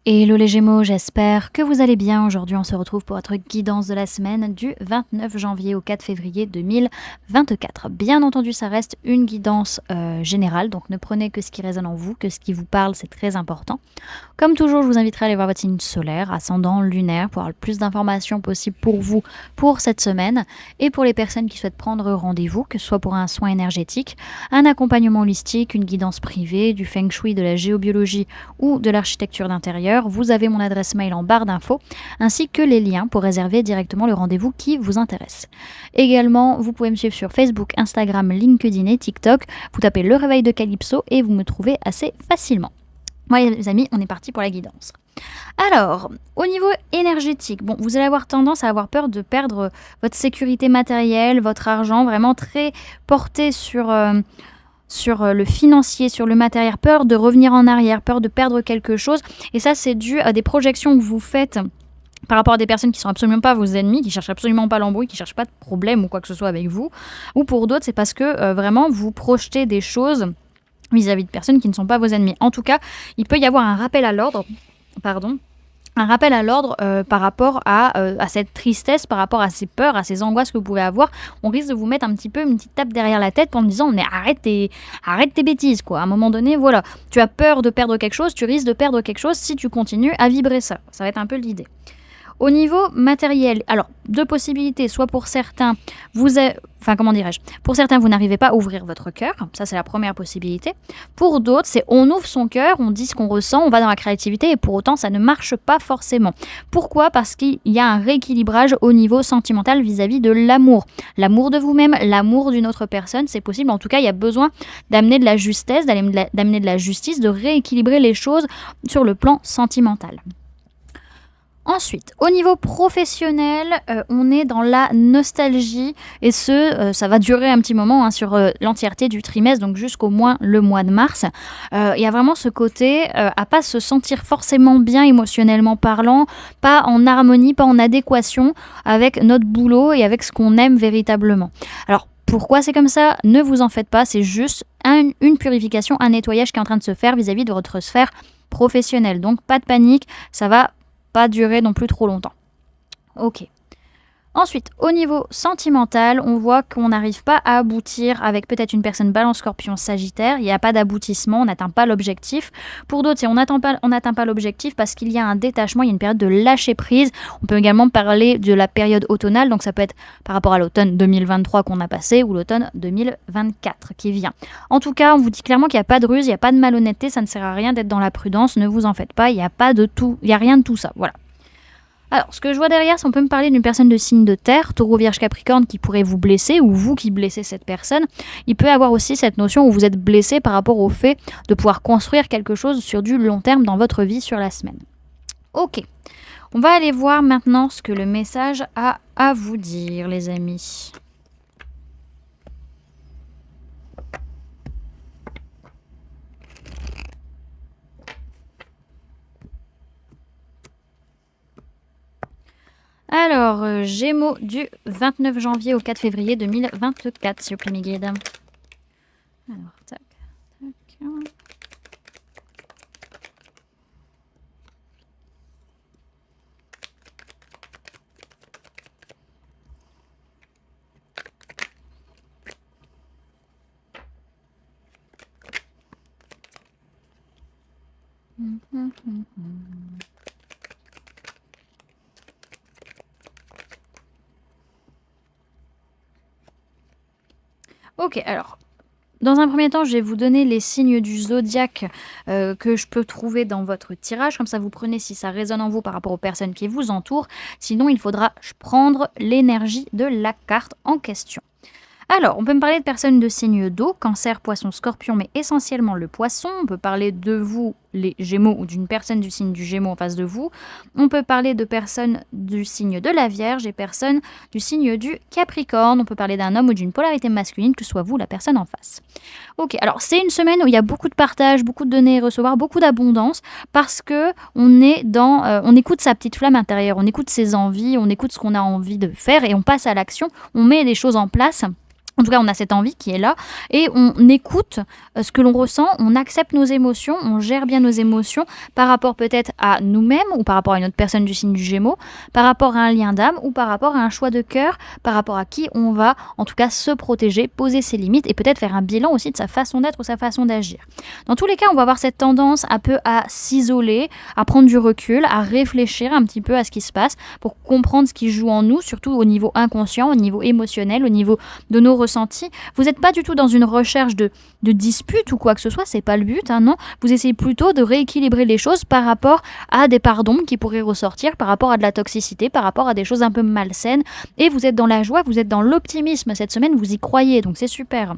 Hello les Gémeaux, j'espère que vous allez bien. Aujourd'hui, on se retrouve pour votre guidance de la semaine du 29 janvier au 4 février 2024. Bien entendu, ça reste une guidance générale, donc ne prenez que ce qui résonne en vous, que ce qui vous parle, c'est très important. Comme toujours, je vous inviterai à aller voir votre signe solaire, ascendant, lunaire, pour avoir le plus d'informations possible pour vous pour cette semaine et pour les personnes qui souhaitent prendre rendez-vous, que ce soit pour un soin énergétique, un accompagnement holistique, une guidance privée, du feng shui, de la géobiologie ou de l'architecture d'intérieur. Vous avez mon adresse mail en barre d'infos, ainsi que les liens pour réserver directement le rendez-vous qui vous intéresse. Également, vous pouvez me suivre sur Facebook, Instagram, LinkedIn et TikTok. Vous tapez Le Réveil de Calypso et vous me trouvez assez facilement. Ouais les amis, on est parti pour la guidance. Alors, au niveau énergétique, bon, vous allez avoir tendance à avoir peur de perdre votre sécurité matérielle, votre argent, vraiment très porté sur le financier, sur le matériel, peur de revenir en arrière, peur de perdre quelque chose. Et ça, c'est dû à des projections que vous faites par rapport à des personnes qui sont absolument pas vos ennemis, qui cherchent absolument pas l'embrouille, qui cherchent pas de problème ou quoi que ce soit avec vous. Ou pour d'autres, c'est parce que vraiment, vous projetez des choses vis-à-vis de personnes qui ne sont pas vos ennemis. En tout cas, il peut y avoir un rappel à l'ordre, par rapport à cette tristesse, par rapport à ces peurs, à ces angoisses que vous pouvez avoir. On risque de vous mettre un petit peu une petite tape derrière la tête en disant mais arrête tes bêtises quoi. À un moment donné, voilà, tu as peur de perdre quelque chose, tu risques de perdre quelque chose si tu continues à vibrer ça. Ça va être un peu l'idée. Au niveau matériel, alors deux possibilités, soit pour certains, vous n'arrivez pas à ouvrir votre cœur, ça c'est la première possibilité. Pour d'autres, c'est on ouvre son cœur, on dit ce qu'on ressent, on va dans la créativité et pour autant ça ne marche pas forcément. Pourquoi ? Parce qu'il y a un rééquilibrage au niveau sentimental vis-à-vis de l'amour. L'amour de vous-même, l'amour d'une autre personne, c'est possible. En tout cas, il y a besoin d'amener de la justesse, d'amener de la justice, de rééquilibrer les choses sur le plan sentimental. Ensuite, au niveau professionnel, on est dans la nostalgie et ça va durer un petit moment sur l'entièreté du trimestre, donc jusqu'au moins le mois de mars. Il y a vraiment ce côté à pas se sentir forcément bien émotionnellement parlant, pas en harmonie, pas en adéquation avec notre boulot et avec ce qu'on aime véritablement. Alors, pourquoi c'est comme ça ? Ne vous en faites pas, c'est juste une purification, un nettoyage qui est en train de se faire vis-à-vis de votre sphère professionnelle. Donc, pas de panique, ça va pas durer non plus trop longtemps. Ok. Ensuite, au niveau sentimental, on voit qu'on n'arrive pas à aboutir avec peut-être une personne balance scorpion sagittaire. Il n'y a pas d'aboutissement, on n'atteint pas l'objectif. Pour d'autres, c'est on n'atteint pas l'objectif parce qu'il y a un détachement, il y a une période de lâcher prise. On peut également parler de la période automnale, donc ça peut être par rapport à l'automne 2023 qu'on a passé ou l'automne 2024 qui vient. En tout cas, on vous dit clairement qu'il n'y a pas de ruse, il n'y a pas de malhonnêteté, ça ne sert à rien d'être dans la prudence, ne vous en faites pas, il n'y a rien de tout ça, voilà. Alors, ce que je vois derrière, c'est qu'on peut me parler d'une personne de signe de terre, taureau, vierge, capricorne, qui pourrait vous blesser, ou vous qui blessez cette personne. Il peut y avoir aussi cette notion où vous êtes blessé par rapport au fait de pouvoir construire quelque chose sur du long terme dans votre vie sur la semaine. Ok, on va aller voir maintenant ce que le message a à vous dire, les amis. Alors, Gémeaux du 29 janvier au 4 février 2024, s'il vous plaît, mes guides. Alors, tac, tac. Ok, alors, dans un premier temps, je vais vous donner les signes du zodiaque que je peux trouver dans votre tirage. Comme ça, vous prenez si ça résonne en vous par rapport aux personnes qui vous entourent. Sinon, il faudra prendre l'énergie de la carte en question. Alors, on peut me parler de personnes de signe d'eau, cancer, poisson, scorpion, mais essentiellement le poisson. On peut parler de vous, les gémeaux, ou d'une personne du signe du gémeaux en face de vous. On peut parler de personnes du signe de la vierge et personnes du signe du capricorne. On peut parler d'un homme ou d'une polarité masculine, que ce soit vous, la personne en face. Ok, alors c'est une semaine où il y a beaucoup de partage, beaucoup de donner et recevoir, beaucoup d'abondance, parce que on écoute sa petite flamme intérieure, on écoute ses envies, on écoute ce qu'on a envie de faire et on passe à l'action, on met les choses en place En tout cas, on a cette envie qui est là et on écoute ce que l'on ressent, on accepte nos émotions, on gère bien nos émotions par rapport peut-être à nous-mêmes ou par rapport à une autre personne du signe du Gémeaux, par rapport à un lien d'âme ou par rapport à un choix de cœur, par rapport à qui on va en tout cas se protéger, poser ses limites et peut-être faire un bilan aussi de sa façon d'être ou sa façon d'agir. Dans tous les cas, on va avoir cette tendance un peu à s'isoler, à prendre du recul, à réfléchir un petit peu à ce qui se passe pour comprendre ce qui joue en nous, surtout au niveau inconscient, au niveau émotionnel, au niveau de nos ressenti. Vous n'êtes pas du tout dans une recherche de dispute ou quoi que ce soit, c'est pas le but, hein, non. Vous essayez plutôt de rééquilibrer les choses par rapport à des parts d'ombre qui pourraient ressortir, par rapport à de la toxicité, par rapport à des choses un peu malsaines. Et vous êtes dans la joie, vous êtes dans l'optimisme cette semaine, vous y croyez, donc c'est super.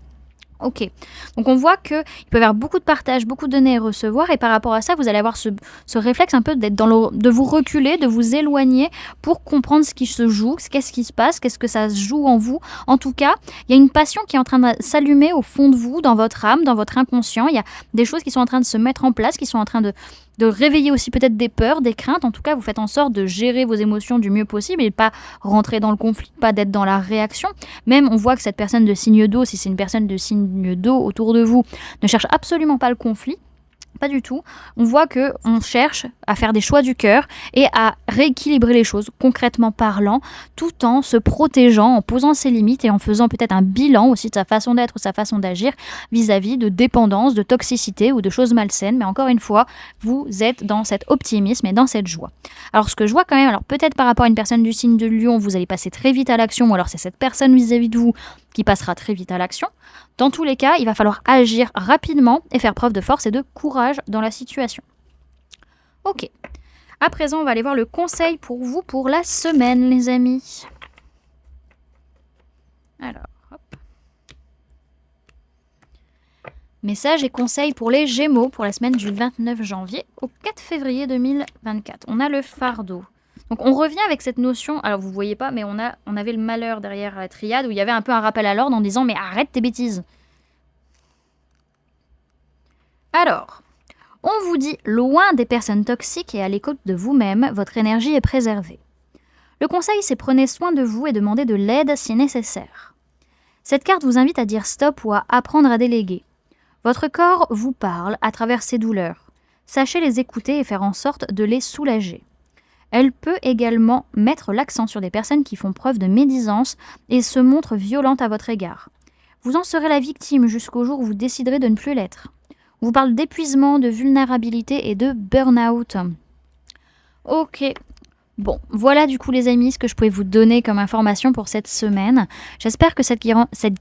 Ok, donc on voit qu'il peut y avoir beaucoup de partage, beaucoup de donner et recevoir, et par rapport à ça, vous allez avoir ce réflexe un peu d'être de vous reculer, de vous éloigner pour comprendre ce qui se joue, qu'est-ce qui se passe, qu'est-ce que ça se joue en vous. En tout cas, il y a une passion qui est en train de s'allumer au fond de vous, dans votre âme, dans votre inconscient. Il y a des choses qui sont en train de se mettre en place, qui sont en train de réveiller aussi peut-être des peurs, des craintes. En tout cas, vous faites en sorte de gérer vos émotions du mieux possible et pas rentrer dans le conflit, pas d'être dans la réaction. Même, on voit que cette personne de signe d'eau, si c'est une personne de signe d'eau autour de vous, ne cherche absolument pas le conflit. Pas du tout. On voit qu'on cherche à faire des choix du cœur et à rééquilibrer les choses, concrètement parlant, tout en se protégeant, en posant ses limites et en faisant peut-être un bilan aussi de sa façon d'être ou sa façon d'agir vis-à-vis de dépendance, de toxicité ou de choses malsaines. Mais encore une fois, vous êtes dans cet optimisme et dans cette joie. Alors ce que je vois quand même, alors peut-être par rapport à une personne du signe de Lion, vous allez passer très vite à l'action, ou alors c'est cette personne vis-à-vis de vous qui passera très vite à l'action. Dans tous les cas, il va falloir agir rapidement et faire preuve de force et de courage dans la situation. Ok. À présent, on va aller voir le conseil pour vous pour la semaine, les amis. Alors, hop. Message et conseil pour les Gémeaux pour la semaine du 29 janvier au 4 février 2024. On a le fardeau. Donc on revient avec cette notion, alors vous voyez pas, mais on avait le malheur derrière la triade où il y avait un peu un rappel à l'ordre en disant mais arrête tes bêtises. Alors, on vous dit loin des personnes toxiques et à l'écoute de vous-même, votre énergie est préservée. Le conseil c'est prenez soin de vous et demandez de l'aide si nécessaire. Cette carte vous invite à dire stop ou à apprendre à déléguer. Votre corps vous parle à travers ses douleurs. Sachez les écouter et faire en sorte de les soulager. Elle peut également mettre l'accent sur des personnes qui font preuve de médisance et se montrent violentes à votre égard. Vous en serez la victime jusqu'au jour où vous déciderez de ne plus l'être. On vous parle d'épuisement, de vulnérabilité et de burn-out. Ok. Bon, voilà du coup les amis ce que je pouvais vous donner comme information pour cette semaine. J'espère que cette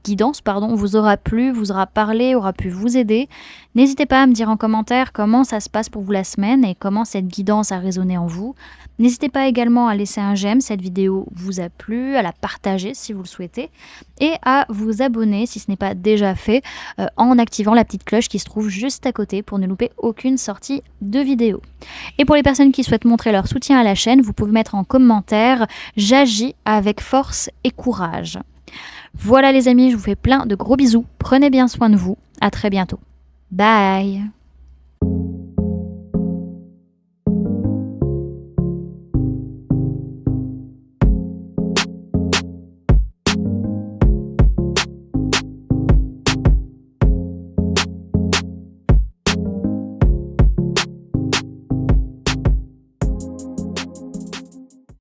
guidance vous aura plu, vous aura parlé, aura pu vous aider. N'hésitez pas à me dire en commentaire comment ça se passe pour vous la semaine et comment cette guidance a résonné en vous. N'hésitez pas également à laisser un j'aime si cette vidéo vous a plu, à la partager si vous le souhaitez et à vous abonner si ce n'est pas déjà fait en activant la petite cloche qui se trouve juste à côté pour ne louper aucune sortie de vidéo. Et pour les personnes qui souhaitent montrer leur soutien à la chaîne, vous pouvez mettre en commentaire « J'agis avec force et courage ». Voilà les amis, je vous fais plein de gros bisous. Prenez bien soin de vous. À très bientôt. Bye.